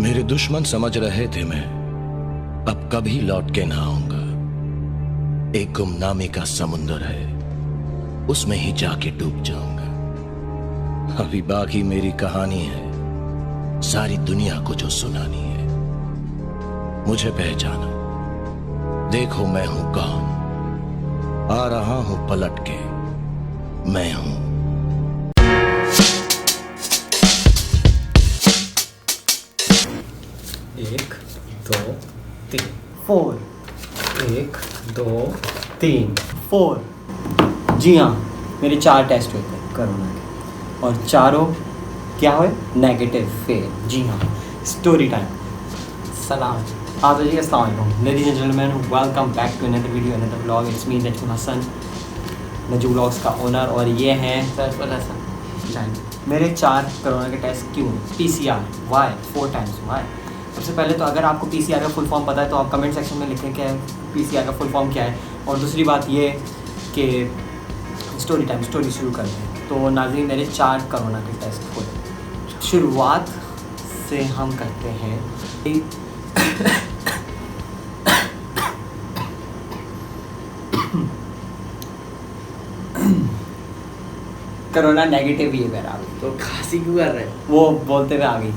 मेरे दुश्मन समझ रहे थे मैं अब कभी लौट के ना आऊंगा। एक गुमनामी का समुंदर है, उसमें ही जाके डूब जाऊंगा। अभी बाकी मेरी कहानी है, सारी दुनिया को जो सुनानी है। मुझे पहचानो, देखो मैं हूं कौन, आ रहा हूं पलट के, मैं हूं। एक दो तीन 4 एक दो तीन 4। जी हाँ, मेरे 4 टेस्ट हुए थे कोरोना के और चारों क्या हुए? Negative fail. जी हाँ, स्टोरी टाइम। सलाम। हाँ तो जी, अस्सलाम वालेकुम ladies and gentleman, welcome back to another video, another vlog. It's me Najoom Hasan, Naju vlogs का ओनर, और ये हैं सरफुल हसन। मेरे 4 कोरोना के टेस्ट क्यों? PCR y 4 times y? सबसे पहले तो अगर आपको PCR का फुल फॉर्म पता है तो आप कमेंट सेक्शन में लिखें कि PCR का फुल फॉर्म क्या है। और दूसरी बात ये कि स्टोरी टाइम, स्टोरी शुरू करते हैं। तो नाज़रीन, मेरे 4 कोरोना के टेस्ट हुए। शुरुआत से हम करते हैं कोरोना नेगेटिव ही है मेरा। तो खांसी क्यों कर रहे हैं? वो बोलते हुए आ गई।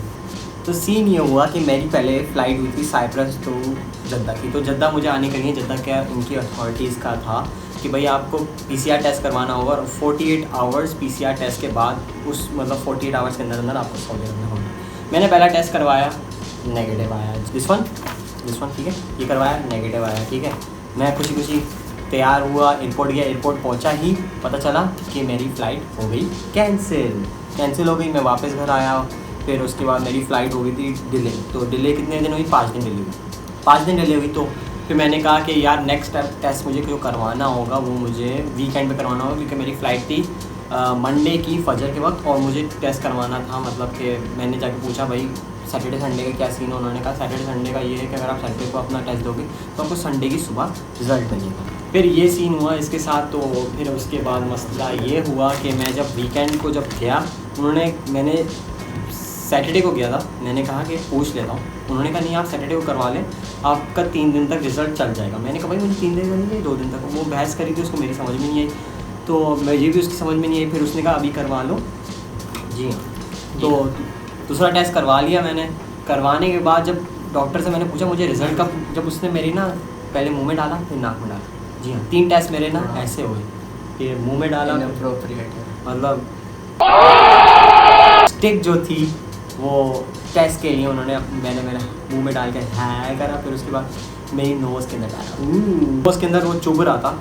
तो सीन ये हुआ कि मेरी पहले फ़्लाइट हुई थी साइप्रस टू जद्दा की। तो जद्दा मुझे आने के लिए, जद्दा क्या उनकी अथॉरिटीज़ का था कि भाई आपको PCR टेस्ट करवाना होगा और 48 आवर्स PCR टेस्ट के बाद उस 48 आवर्स के अंदर अंदर आपको सऊदी अरब में होना। मैंने पहला टेस्ट करवाया, नेगेटिव आया। दिस वन ठीक है, ये करवाया, नेगेटिव आया। ठीक है, मैं खुशी खुशी तैयार हुआ, एयरपोर्ट गया। एयरपोर्ट पहुंचा ही पता चला कि मेरी फ़्लाइट हो गई कैंसिल हो गई। मैं वापस घर आया, फिर उसके बाद मेरी फ़्लाइट हो गई थी डिले। तो डिले कितने दिन हुई? 5 दिन डिले हुई। 5 दिन डिले हुई। तो फिर मैंने कहा कि यार नेक्स्ट टेस्ट मुझे जो करवाना होगा वो मुझे वीकेंड पे करवाना होगा, क्योंकि मेरी फ़्लाइट थी मंडे की फजर के वक्त और मुझे टेस्ट करवाना था। मतलब कि मैंने जाके पूछा भाई सैटरडे संडे का क्या सीन है। उन्होंने कहा सैटरडे संडे का ये है कि अगर आप सैटरडे को अपना टेस्ट दोगे तो आपको संडे की सुबह रिज़ल्ट मिलेगा। फिर ये सीन हुआ इसके साथ। तो फिर उसके बाद मसला ये हुआ कि मैं जब वीकेंड को जब गया, मैंने सैटरडे को गया था, मैंने कहा कि पूछ लेता हूँ। उन्होंने कहा नहीं, आप सैटरडे को करवा लें, आपका 3 दिन तक रिज़ल्ट चल जाएगा। मैंने कहा भाई मुझे 3 दिन का नहीं चाहिए, 2 दिन तक। वो बहस करी थी, उसको मेरी समझ में नहीं आई, तो मुझे भी उसकी समझ में नहीं आई। फिर उसने कहा अभी करवा लो। जी हाँ, तो दूसरा टेस्ट करवा लिया मैंने। करवाने के बाद जब डॉक्टर से मैंने पूछा मुझे रिज़ल्ट कब, जब उसने मेरी ना पहले मुँह में डाला फिर नाक में डाला। जी हाँ, 3 टेस्ट मेरे ना ऐसे हुए कि मुँह में डाला, मतलब स्टिक जो थी वो टेस्ट के लिए मैंने मेरा मुंह में डाल के हाय करा। फिर उसके बाद मेरी नोज़ के अंदर डाला, नोज़ के अंदर वो चुभ रहा था।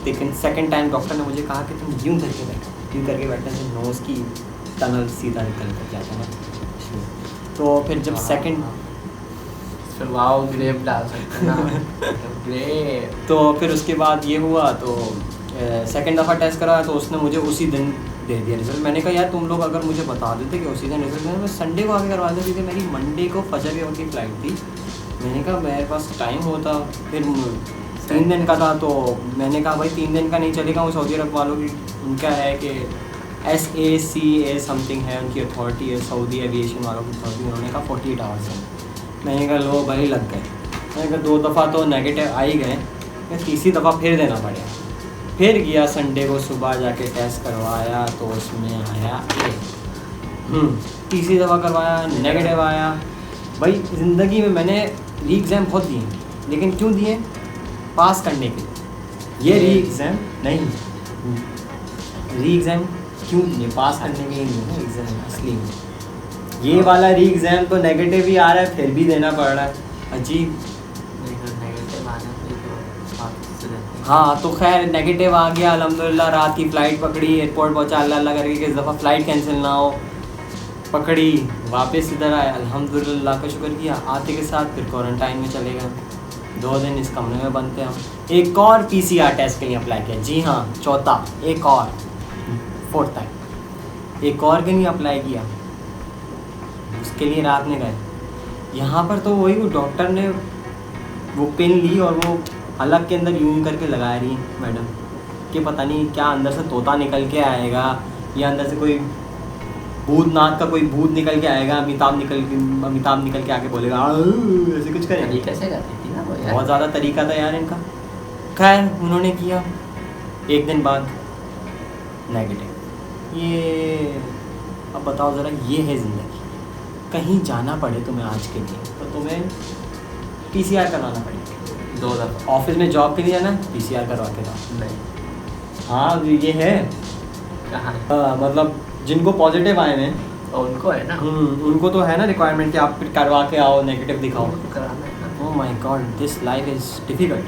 लेकिन सेकंड टाइम डॉक्टर ने मुझे कहा कि तुम यूँ करके बैठने से नोज़ की टनल सीधा निकल कर जाता है। तो फिर जब सेकंड ग्रेप डाल सकते ना ग्रेप। तो फिर उसके बाद ये हुआ, तो सेकंड दफ़ा टेस्ट कराया तो उसने मुझे उसी दिन दे दिया रिज़ल्ट। मैंने कहा यार तुम लोग अगर मुझे बता देते कि उसी दिन रिज़ल्ट मैं संडे को आके करवा देती, क्योंकि मेरी मंडे को फजर के वक्त की फ़्लाइट थी। मैंने कहा मेरे पास टाइम होता। फिर 3 दिन का था, तो मैंने कहा भाई 3 दिन का नहीं चलेगा। वो सऊदी अरब वालों की उनका है कि SACA समथिंग है, उनकी अथॉरिटी है, सऊदी एविएशन वालों की अथॉरिटी। उन्होंने कहा 48 आवर्स है। मैंने कहा लो भाई लग गए। मैंने कहा 2 दफ़ा तो नेगेटिव आ ही गए, मैं तीसरी दफ़ा फिर देना पड़ेगा। फिर गया संडे को सुबह जाके टेस्ट करवाया तो उसमें आया तीसरी दफ़ा करवाया, नेगेटिव आया। भाई ज़िंदगी में मैंने री एग्ज़ाम बहुत दिए, लेकिन क्यों दिए? पास करने के लिए। ये री एग्ज़ाम नहीं, री एग्ज़ाम क्यों दिए? पास करने के लिए नहीं है एग्ज़ाम असली में। ये वाला री एग्ज़ाम तो नेगेटिव ही आ रहा है, फिर भी देना पड़ रहा है। अजीब। हाँ तो खैर नेगेटिव आ गया, अल्हम्दुलिल्लाह। रात की फ़्लाइट पकड़ी, एयरपोर्ट पहुँचा, अल्लाह करके कि इस दफ़ा फ़्लाइट कैंसिल ना हो। पकड़ी, वापस इधर आए, अल्हम्दुलिल्लाह का शुक्र किया। आते के साथ फिर क्वारंटाइन में चले गए। 2 दिन इस कमरे में बनते हम। एक और PCR टेस्ट के लिए अप्लाई किया। जी हाँ, चौथा, एक और 4th टाइम एक और के लिए अप्लाई किया। उसके लिए रात में गए। यहाँ पर तो वही वो डॉक्टर ने वो पिन ली और वो अलग के अंदर यूं करके लगा रही है मैडम कि पता नहीं क्या अंदर से तोता निकल के आएगा या अंदर से कोई भूतनाथ का कोई भूत निकल के आएगा, अमिताभ निकल के आके बोलेगा ऐसे कुछ करेंगे। तरीके से करती थी ना वो यार। बहुत ज़्यादा तरीका था यार इनका। खैर उन्होंने किया, एक दिन बाद नेगेटिव। ये अब बताओ ज़रा, ये है ज़िंदगी। कहीं जाना पड़े तुम्हें आज के लिए तो तुम्हें PCR करवाना पड़ेगा। 2 दफ़ा। ऑफिस में जॉब के लिए जाना PCR करवा के जाओ। नहीं। हाँ ये है। कहाँ है? मतलब जिनको पॉजिटिव आए हैं और उनको है ना। उनको तो है ना रिक्वायरमेंट कि आप करवा के आओ, नेगेटिव दिखाओ। उनको कराना है ना। Oh my god, this life is difficult.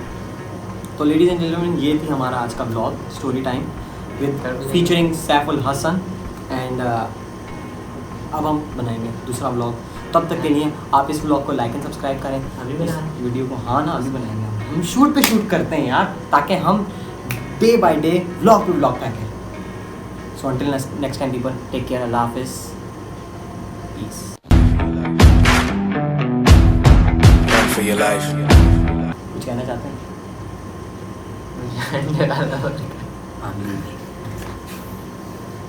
तो लेडीज़ एंड जेंटलमैन, ये थी हमारा आज का blog story time with featuring Saiful Hasan. And अब हम बनाएंगे दूसरा ब्लॉग। तब तक के लिए आप इस ब्लॉग को लाइक एंड सब्सक्राइब करें। अभी बना रहे इस वीडियो को, हाँ ना अभी बनाएंगे हम शूट पे शूट करते हैं यार, ताकि हम day by day blog to blog पैकें। So until next time people, take care, अल्लाह हाफिज़, पीस। For your life. कुछ कहना चाहते हैं? मुझे आमीन।